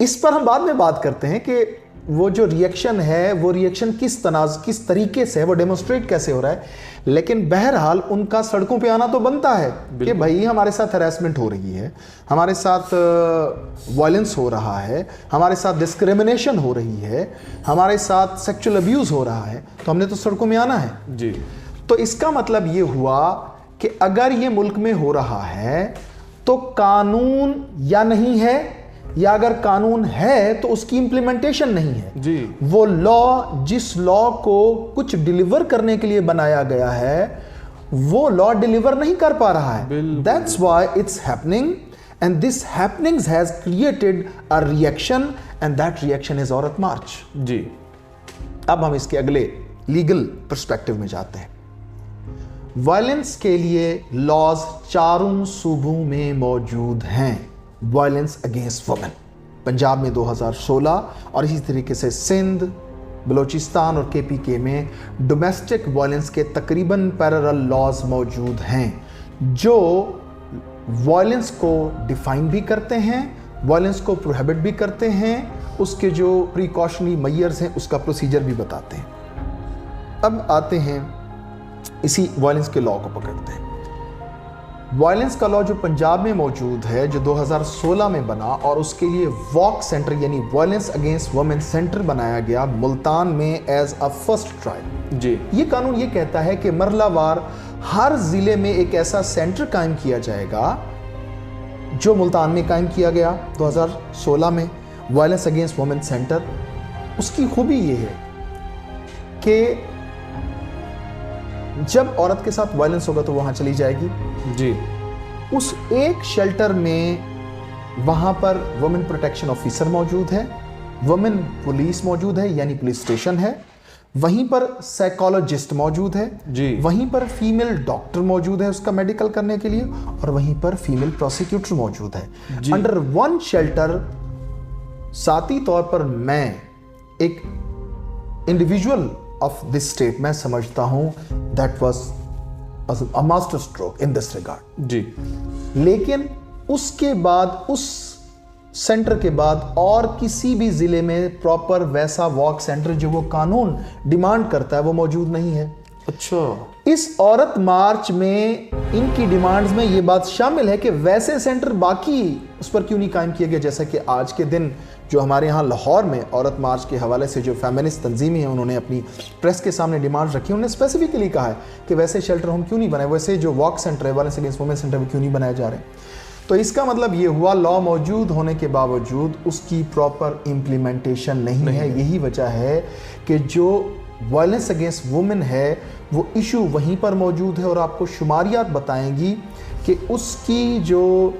इस पर हम बाद में बात करते हैं कि वो जो रिएक्शन है वो रिएक्शन किस तरीके से है, वो डेमोन्स्ट्रेट कैसे हो रहा है। लेकिन बहरहाल उनका सड़कों पे आना तो बनता है कि भाई हमारे साथ हैरेसमेंट हो रही है, हमारे साथ वायलेंस हो रहा है, हमारे साथ डिस्क्रिमिनेशन हो रही है, हमारे साथ सेक्सुअल अब्यूज़ हो रहा है, तो हमने तो सड़कों में आना है जी। तो इसका मतलब ये हुआ कि अगर ये मुल्क में हो रहा है तो कानून या नहीं है, या अगर कानून है तो उसकी इंप्लीमेंटेशन नहीं है जी। वो लॉ, जिस लॉ को कुछ डिलीवर करने के लिए बनाया गया है, वो लॉ डिलीवर नहीं कर पा रहा है। That's why it's happening, and this happenings has created a reaction, and that reaction is औरत मार्च जी। अब हम इसके अगले लीगल पर्सपेक्टिव में जाते हैं। वायलेंस के लिए लॉज चारों सूबों में मौजूद हैं। वायलेंस अगेंस्ट वुमेन पंजाब में 2016 और इसी तरीके से सिंध, बलूचिस्तान और केपीके में डोमेस्टिक वायलेंस के तकरीबन पैरेलल लॉज मौजूद हैं जो वायलेंस को डिफाइन भी करते हैं, वायलेंस को प्रोहिबिट भी करते हैं, उसके जो प्रिकॉशनरी मेजर्स हैं उसका प्रोसीजर भी बताते हैं। अब आते हैं इसी वायलेंस के लॉ को पकड़ते हैं। वायलेंस का लॉ जो पंजाब में मौजूद है, जो 2016 में बना, और उसके लिए वॉक सेंटर यानी वायलेंस अगेंस्ट वुमेन सेंटर बनाया गया मुल्तान में एज अ फर्स्ट ट्रायल जी। ये कानून ये कहता है कि मरलावार हर जिले में एक ऐसा सेंटर कायम किया जाएगा जो मुल्तान में कायम किया गया 2016 में, वायलेंस अगेंस्ट वुमेन सेंटर। उसकी खूबी ये है कि जब औरत के साथ वायलेंस होगा तो वहां चली जाएगी जी। उस एक शेल्टर में वहां पर वुमेन प्रोटेक्शन ऑफिसर मौजूद है, वुमेन पुलिस मौजूद है यानी पुलिस स्टेशन है, वहीं पर साइकोलॉजिस्ट मौजूद है जी। वहीं पर फीमेल डॉक्टर मौजूद है उसका मेडिकल करने के लिए, और वहीं पर फीमेल प्रोसिक्यूटर मौजूद है अंडर वन शेल्टर। साथी तौर पर मैं एक इंडिविजुअल ऑफ दिस स्टेट मैं समझता हूं that was a master stroke in this regard जी। लेकिन उसके बाद, उस सेंटर के बाद और किसी भी जिले में प्रॉपर वैसा वॉक सेंटर जो वो कानून डिमांड करता है वो मौजूद नहीं है। अच्छा। इस औरत मार्च में इनकी डिमांड्स में ये बात शामिल है कि वैसे सेंटर बाकी उस पर क्यों नहीं कायम किया गया, जैसा कि आज के दिन जो हमारे यहाँ लाहौर में औरत मार्च के हवाले से जो फेमिनिस्ट तंजीमें हैं उन्होंने अपनी प्रेस के सामने डिमांड रखी, उन्होंने स्पेसिफिकली कहा है कि वैसे शेल्टर हम क्यों नहीं बनाए, वैसे जो वॉक सेंटर है, वायलेंस अगेंस्ट वुमेन सेंटर क्यों नहीं बनाए जा रहे। तो इसका मतलब ये हुआ लॉ मौजूद होने के बावजूद उसकी प्रॉपर इम्प्लीमेंटेशन नहीं है। यही वजह है कि जो वायलेंस अगेंस्ट वुमेन है वो इशू वहीं पर मौजूद है, और आपको शुमारियात बताएंगी कि उसकी जो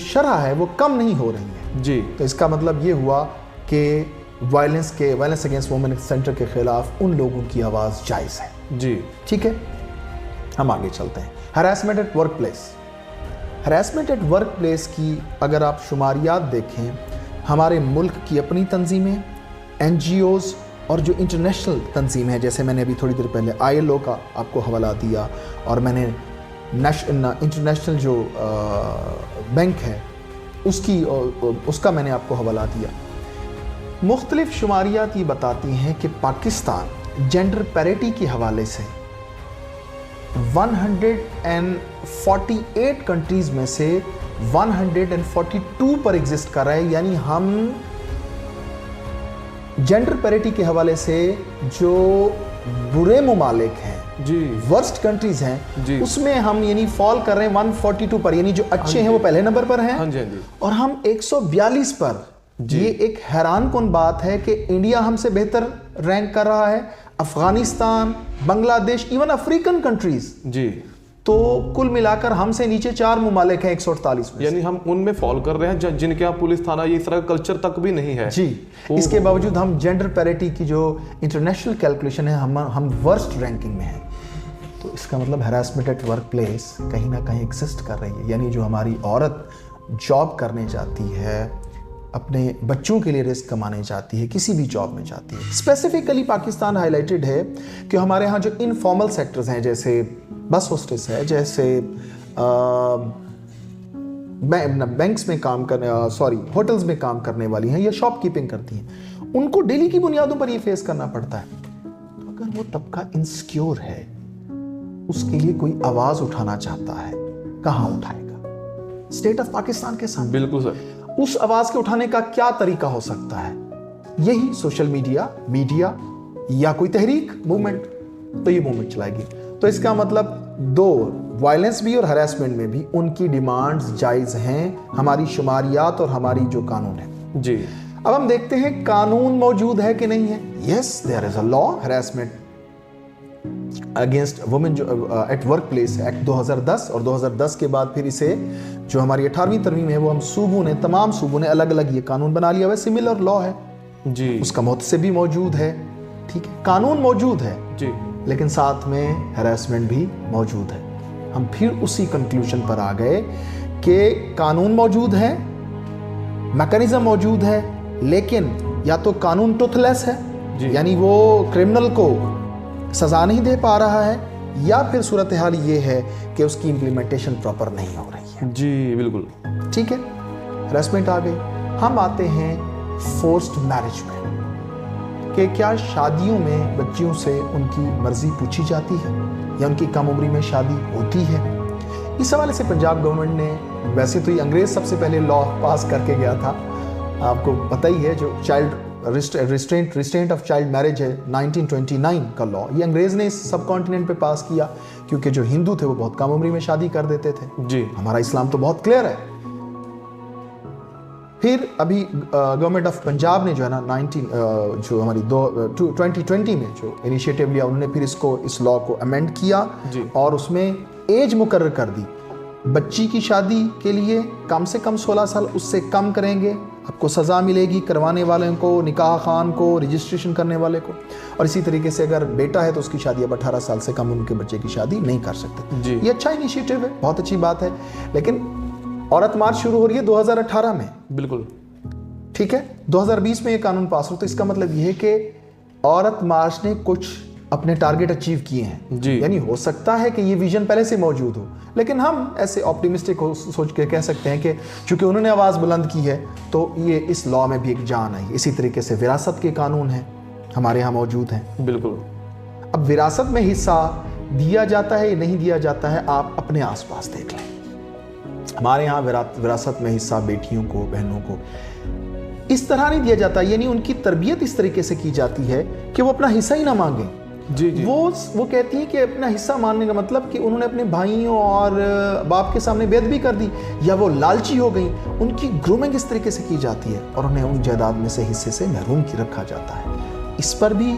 शरह है वो कम नहीं हो रही है जी। तो इसका मतलब ये हुआ कि वायलेंस अगेंस्ट वुमेन सेंटर के खिलाफ उन लोगों की आवाज़ जायज़ है जी। ठीक है। हम आगे चलते हैं। Harassment eight work place. Harassment eight work place की अगर आप शुमारियात देखें, हमारे मुल्क की अपनी तंजीमें, NGOs और जो इंटरनेशनल तंजीम है, जैसे मैंने अभी थोड़ी देर पहले ILO का आपको हवाला दिया, और मैंने इंटरनेशनल जो बैंक है उसका मैंने आपको हवाला दिया। मुख्तलिफ शुमारियात ये बताती हैं कि पाकिस्तान जेंडर पैरिटी के हवाले से 148 कंट्रीज में से 142 पर एग्जिस्ट कर रहा है, यानी हम जेंडर पैरिटी के हवाले से जो बुरे मुमालिक हैं जी, वर्स्ट कंट्रीज हैं जी, उसमें हम यानी फॉल कर रहे हैं 142 पर, यानी जो अच्छे हैं वो पहले नंबर पर हैं। हाँ जी, हाँ जी। और हम 142 पर। ये एक हैरान कुन बात है कि इंडिया हमसे बेहतर रैंक कर रहा है, Afghanistan, Bangladesh, even African countries जी, तो कुल मिलाकर हमसे नीचे 4 मुमालिक हैं 148 में। यानी हम उनमें फॉल कर रहे हैं जिनके यहाँ पुलिस थाना ये इस तरह का कल्चर तक भी नहीं है जी। इसके बावजूद हम जेंडर पैरिटी की जो इंटरनेशनल कैलकुलेशन है हम वर्स्ट रैंकिंग में हैं। तो इसका मतलब हैरेसमेंट एट वर्क प्लेस कहीं ना कहीं एग्जिस्ट कर रही है, यानी जो हमारी औरत जॉब करने जाती है, अपने बच्चों के लिए रिस्क कमाने जाती है, किसी भी जॉब में जाती है। स्पेसिफिकली पाकिस्तान हाईलाइटेड है कि हमारे यहाँ जो इनफॉर्मल सेक्टर्स हैं, जैसे बस होस्टेस है, जैसे बैंक्स में काम करने होटल्स में काम करने वाली हैं या शॉप कीपिंग करती हैं, उनको डेली की बुनियादों पर ये फेस करना पड़ता है। तो अगर वो तबका इनसिक्योर है, उसके लिए कोई आवाज उठाना चाहता है, कहां उठाएगा? स्टेट ऑफ पाकिस्तान के सामने। बिल्कुल सर। उस आवाज के उठाने का क्या तरीका हो सकता है? यही सोशल मीडिया या कोई तहरीक, मूवमेंट, तो ये मूवमेंट चलाएगी। तो इसका मतलब दो, वायलेंस भी और हरासमेंट में भी उनकी डिमांड्स जायज हैं, हमारी शुमारियात और हमारी जो कानून है जी। अब हम देखते हैं कानून मौजूद है कि नहीं है। Yes, there is a law, harassment against women जो एट वर्क प्लेस एक्ट 2010, और 2010 के बाद फिर इसे जो हमारी 18वीं तरमीम है वो हम तमाम सूबों ने अलग अलग ये कानून बना लिया हुआ है। सिमिलर लॉ है जी, उसका मुहतसिब भी मौजूद है, ठीक है, कानून मौजूद है जी, लेकिन साथ में हरासमेंट भी मौजूद है। हम फिर उसी कंक्लूजन पर आ गए कि कानून मौजूद है, मैकेनिज्म मौजूद है, लेकिन या तो कानून टूथलेस है, यानी वो क्रिमिनल को सजा नहीं दे पा रहा है, या फिर सूरत हाल ये है कि उसकी इम्प्लीमेंटेशन प्रॉपर नहीं हो रही है। जी बिल्कुल, ठीक है, हरासमेंट आ गई। हम आते हैं फोर्स्ड मैरिज में, कि क्या शादियों में बच्चियों से उनकी मर्जी पूछी जाती है या उनकी कम उम्री में शादी होती है। इस हवाले से पंजाब गवर्नमेंट ने, वैसे तो ये अंग्रेज सबसे पहले लॉ पास करके गया था, आपको पता ही है, जो child restraint of child marriage है 1929 का लॉ, ये अंग्रेज ने इस सब कॉन्टिनेंट पे पास किया, क्योंकि जो हिंदू थे वो बहुत कम उम्री में शादी कर देते थे। जी, हमारा इस्लाम तो बहुत क्लियर है। फिर अभी गवर्नमेंट ऑफ पंजाब ने जो है ना 2020 में जो इनिशिएटिव लिया, उन्होंने फिर इस लॉ को अमेंड किया और उसमें एज मुकर्रर कर दी। बच्ची की शादी के लिए कम से कम 16 साल, उससे कम करेंगे आपको सज़ा मिलेगी, करवाने वाले को, निकाह खान को, रजिस्ट्रेशन करने वाले को। और इसी तरीके से अगर बेटा है तो उसकी शादी अब 18 साल से कम उनके बच्चे की शादी नहीं कर सकते। ये अच्छा इनिशिएटिव है, बहुत अच्छी बात है। लेकिन औरत मार्च शुरू हो रही है 2018 में, बिल्कुल ठीक है, 2020 में ये कानून पास हो, तो इसका मतलब ये है कि औरत मार्च ने कुछ अपने टारगेट अचीव किए हैं। यानी हो सकता है कि ये विजन पहले से मौजूद हो, लेकिन हम ऐसे ऑप्टिमिस्टिक हो सोच के कह सकते हैं कि चूंकि उन्होंने आवाज़ बुलंद की है तो ये इस लॉ में भी एक जान आई। इसी तरीके से विरासत के कानून हैं, हमारे यहाँ मौजूद हैं। बिल्कुल। अब विरासत में हिस्सा दिया जाता है या नहीं दिया जाता है, आप अपने आसपास देख लें। हमारे यहाँ विरासत में हिस्सा बेटियों को, बहनों को इस तरह नहीं दिया जाता, यानी उनकी तरबियत इस तरीके से की जाती है कि वो अपना हिस्सा ही ना मांगे। जी जी, वो कहती है कि अपना हिस्सा मानने का मतलब कि उन्होंने अपने भाइयों और बाप के सामने बेद भी कर दी, या वो लालची हो गई। उनकी ग्रूमिंग इस तरीके से की जाती है और उन्हें उन जायदाद में से हिस्से से महरूम की रखा जाता है। इस पर भी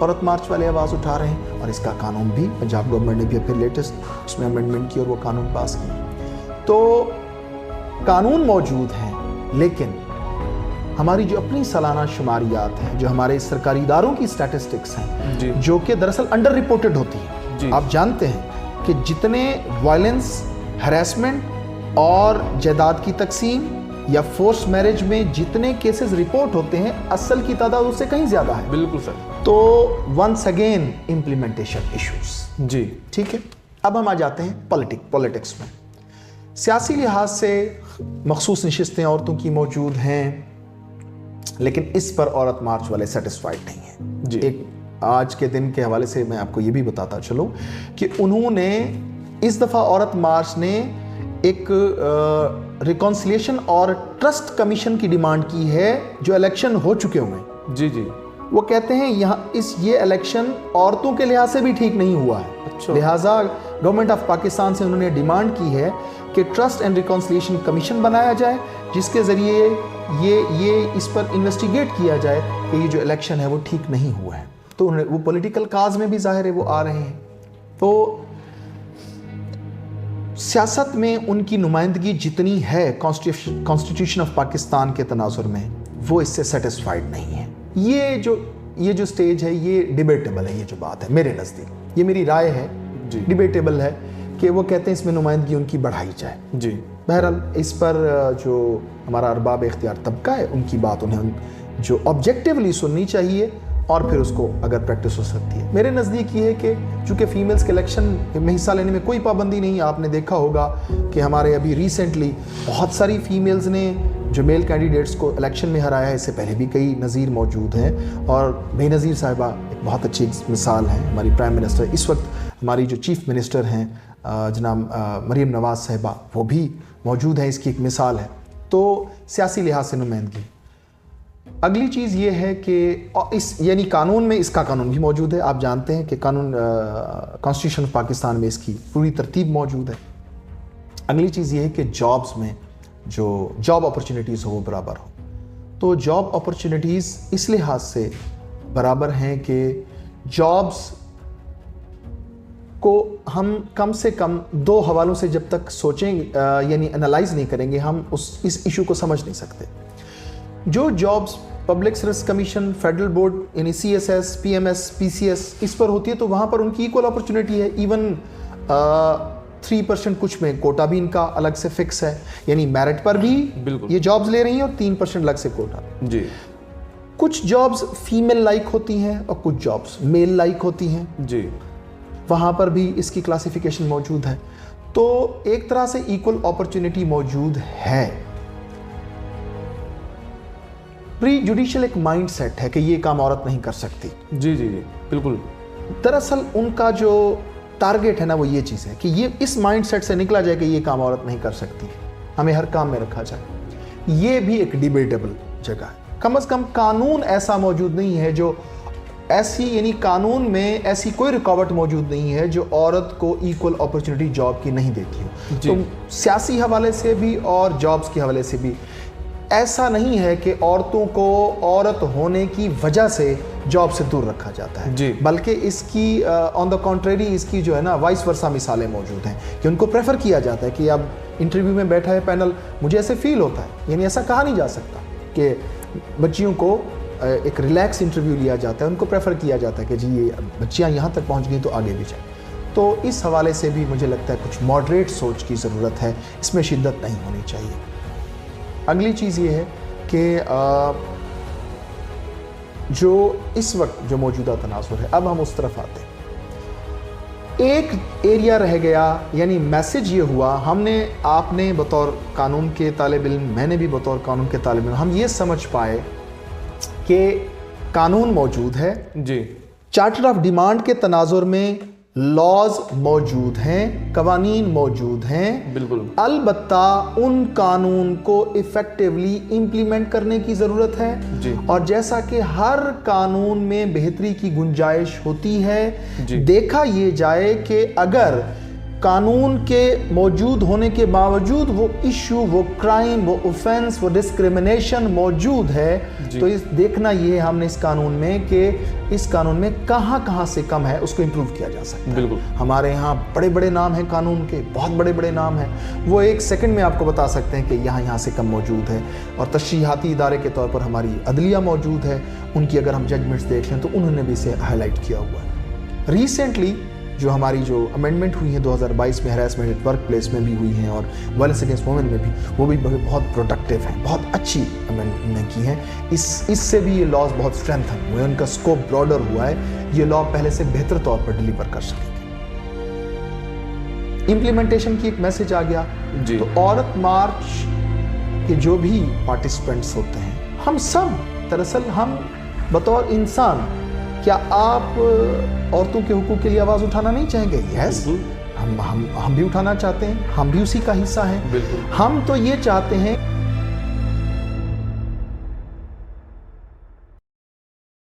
औरत मार्च वाले आवाज़ उठा रहे हैं और इसका कानून भी पंजाब गवर्नमेंट ने भी फिर लेटेस्ट उसमें अमेंडमेंट की और वो कानून पास किया। तो कानून मौजूद हैं, लेकिन हमारी जो अपनी सालाना शुमारियात हैं, जो हमारे सरकारी इदारों की स्टैटिस्टिक्स हैं, जो कि दरअसल अंडर रिपोर्टेड होती हैं। आप जानते हैं कि जितने वायलेंस, हरासमेंट और जायदाद की तकसीम या फोर्स मैरिज में जितने केसेस रिपोर्ट होते हैं, असल की तादाद उससे कहीं ज़्यादा है। बिल्कुल सर। तो वंस अगेन इम्प्लीमेंटेशन इश्यूज। जी ठीक है, अब हम आ जाते हैं पॉलिटिक्स में। सियासी लिहाज से मखसूस नशिस्तें औरतों की मौजूद हैं, लेकिन इस पर औरत मार्च वाले सेटिस्फाइड नहीं है। जी। एक आज के दिन के हवाले से मैं आपको ये भी बताता चलूं कि उन्होंने इस दफ़ा औरत मार्च ने एक रिकॉन्सिलिएशन और ट्रस्ट कमीशन की डिमांड की है, जो इलेक्शन हो चुके हुए। जी जी, वो कहते हैं ये इलेक्शन औरतों के लिहाज से भी ठीक नहीं हुआ है। अच्छा। लिहाजा गवर्नमेंट ऑफ पाकिस्तान से उन्होंने डिमांड की है कि ट्रस्ट एंड रिकॉन्सिलिएशन कमीशन बनाया जाए, जिसके ज़रिए ये इस पर इन्वेस्टिगेट किया जाए कि ये जो इलेक्शन है वो ठीक नहीं हुआ है। तो वो पॉलिटिकल काज में भी जाहिर है वो आ रहे हैं। तो सियासत में उनकी नुमाइंदगी जितनी है कॉन्स्टिट्यूशन ऑफ पाकिस्तान के तनाजुर में, वो इससे सेटिस्फाइड नहीं है। ये जो स्टेज है ये डिबेटेबल है। ये जो बात है मेरे नज़दीक, ये मेरी राय है, डिबेटेबल है कि वो कहते हैं इसमें नुमाइंदगी उनकी बढ़ाई जाए। जी, बहरहाल इस पर जो हमारा अरबाब इख्तियार तबका है, उनकी बात उन्हें जो ऑब्जेक्टिवली सुननी चाहिए اور پھر اس کو اگر پریکٹس ہو سکتی ہے. میرے نزدیک یہ ہے کہ چونکہ فیمیلز کے الیکشن میں حصہ لینے میں کوئی پابندی نہیں. آپ نے دیکھا ہوگا کہ ہمارے ابھی ریسنٹلی بہت ساری فیمیلز نے جو میل کینڈیڈیٹس کو الیکشن میں ہرایا ہے. اس سے پہلے بھی کئی نظیر موجود ہیں, اور بے نظیر صاحبہ ایک بہت اچھی مثال ہیں. ہماری پرائم منسٹر, اس وقت ہماری جو چیف منسٹر ہیں جناب مریم نواز صاحبہ, وہ بھی موجود ہیں, اس کی ایک مثال ہے. تو سیاسی لحاظ سے نمائندگی. اگلی چیز یہ ہے کہ یعنی قانون میں اس کا قانون بھی موجود ہے. آپ جانتے ہیں کہ قانون کانسٹیٹیوشن پاکستان میں اس کی پوری ترتیب موجود ہے. اگلی چیز یہ ہے کہ جابز میں جو جاب اپرچونیٹیز ہو وہ برابر ہو. تو جاب اپرچونیٹیز اس لحاظ سے برابر ہیں کہ جابز کو ہم کم سے کم دو حوالوں سے جب تک سوچیں یعنی انالائز نہیں کریں گے, ہم اس ایشو کو سمجھ نہیں سکتے. جو jobs public service commission, federal board یعنی CSS, PMS, PCS اس پر ہوتی ہے تو وہاں پر ان کی ایکول اپرچونیٹی ہے. ایون 3% کچھ میں کوٹا بھی ان کا الگ سے فکس ہے, یعنی میرٹ پر بھی یہ جابز لے رہی ہیں اور 3% الگ سے کوٹا. جی, کچھ جابز فیمیل لائک ہوتی ہیں اور کچھ جابز میل لائک ہوتی ہیں. جی, وہاں پر بھی اس کی کلاسیفیکیشن موجود ہے. تو ایک طرح سے ایکول اپرچونیٹی موجود ہے. پری جوڈیشل ایک مائنڈ سیٹ ہے کہ یہ کام عورت نہیں کر سکتی. جی جی جی بالکل. دراصل ان کا جو ٹارگیٹ ہے نا وہ یہ چیز ہے کہ یہ اس مائنڈ سیٹ سے نکلا جائے کہ یہ کام عورت نہیں کر سکتی, ہمیں ہر کام میں رکھا جائے. یہ بھی ایک ڈیبیٹیبل جگہ ہے. کم از کم قانون ایسا موجود نہیں ہے جو ایسی, یعنی قانون میں ایسی کوئی رکاوٹ موجود نہیں ہے جو عورت کو ایکول اپرچونیٹی جاب کی نہیں دیتی ہو. تو سیاسی حوالے سے بھی اور جابز کے حوالے سے بھی ایسا نہیں ہے کہ عورتوں کو عورت ہونے کی وجہ سے جاب سے دور رکھا جاتا ہے. جی, بلکہ اس کی آن دا کنٹریری اس کی جو ہے نا وائس ورسا مثالیں موجود ہیں کہ ان کو پریفر کیا جاتا ہے کہ اب انٹرویو میں بیٹھا ہے پینل, مجھے ایسے فیل ہوتا ہے, یعنی ایسا کہا نہیں جا سکتا کہ بچیوں کو ایک ریلیکس انٹرویو لیا جاتا ہے, ان کو پریفر کیا جاتا ہے کہ جی یہ بچیاں یہاں تک پہنچ گئی تو آگے بھی جائیں. تو اس حوالے سے بھی مجھے لگتا ہے کچھ ماڈریٹ سوچ کی ضرورت ہے, اس میں شدت نہیں ہونی چاہیے. اگلی چیز یہ ہے کہ جو اس وقت جو موجودہ تناظر ہے, اب ہم اس طرف آتے ہیں. ایک ایریا رہ گیا, یعنی میسج یہ ہوا, ہم نے آپ نے بطور قانون کے طالب علم, میں نے بھی بطور قانون کے طالب علم, ہم یہ سمجھ پائے کہ قانون موجود ہے. جی, چارٹر آف ڈیمانڈ کے تناظر میں لاز موجود ہیں, قوانین موجود ہیں. بالکل. البتہ ان قانون کو ایفیکٹولی امپلیمنٹ کرنے کی ضرورت ہے. جی, اور جیسا کہ ہر قانون میں بہتری کی گنجائش ہوتی ہے, دیکھا یہ جائے کہ اگر قانون کے موجود ہونے کے باوجود وہ ایشو, وہ کرائم, وہ اوفینس, وہ ڈسکریمنیشن موجود ہے, تو دیکھنا یہ ہے ہم نے اس قانون میں کہ اس قانون میں کہاں کہاں سے کم ہے, اس کو امپروو کیا جا سکتا ہے. بالکل. ہمارے یہاں بڑے بڑے نام ہیں قانون کے, بہت بڑے بڑے نام ہیں, وہ ایک سیکنڈ میں آپ کو بتا سکتے ہیں کہ یہاں سے کم موجود ہے. اور تشریحاتی ادارے کے طور پر ہماری عدلیہ موجود ہے, ان کی اگر ہم ججمنٹس دیکھ لیں تو انہوں نے بھی اسے ہائی لائٹ کیا ہوا ہے. ریسنٹلی جو ہماری جو امینڈمنٹ ہوئی ہیں 2022 میں, ہراسمنٹ ایٹ ورک پلیس میں بھی ہوئی ہیں اور وائلنس اگینسٹ وومن میں بھی, وہ بھی بہت پروڈکٹیو ہیں, بہت اچھی امینڈمنٹ کی ہیں. اس سے بھی یہ لاز بہت اسٹرینتھن ہوئے, ان کا اسکوپ براڈر ہوا ہے, یہ لا پہلے سے بہتر طور پر ڈیلیور کر سکیں گے. امپلیمنٹیشن کی ایک میسج آ گیا. تو عورت مارچ کے جو بھی پارٹیسپینٹس ہوتے ہیں, ہم سب دراصل ہم بطور انسان, کیا آپ عورتوں کے حقوق کے لیے آواز اٹھانا نہیں چاہیں گے؟ یس, ہم بھی اٹھانا چاہتے ہیں, ہم بھی اسی کا حصہ ہیں. ہم تو یہ چاہتے ہیں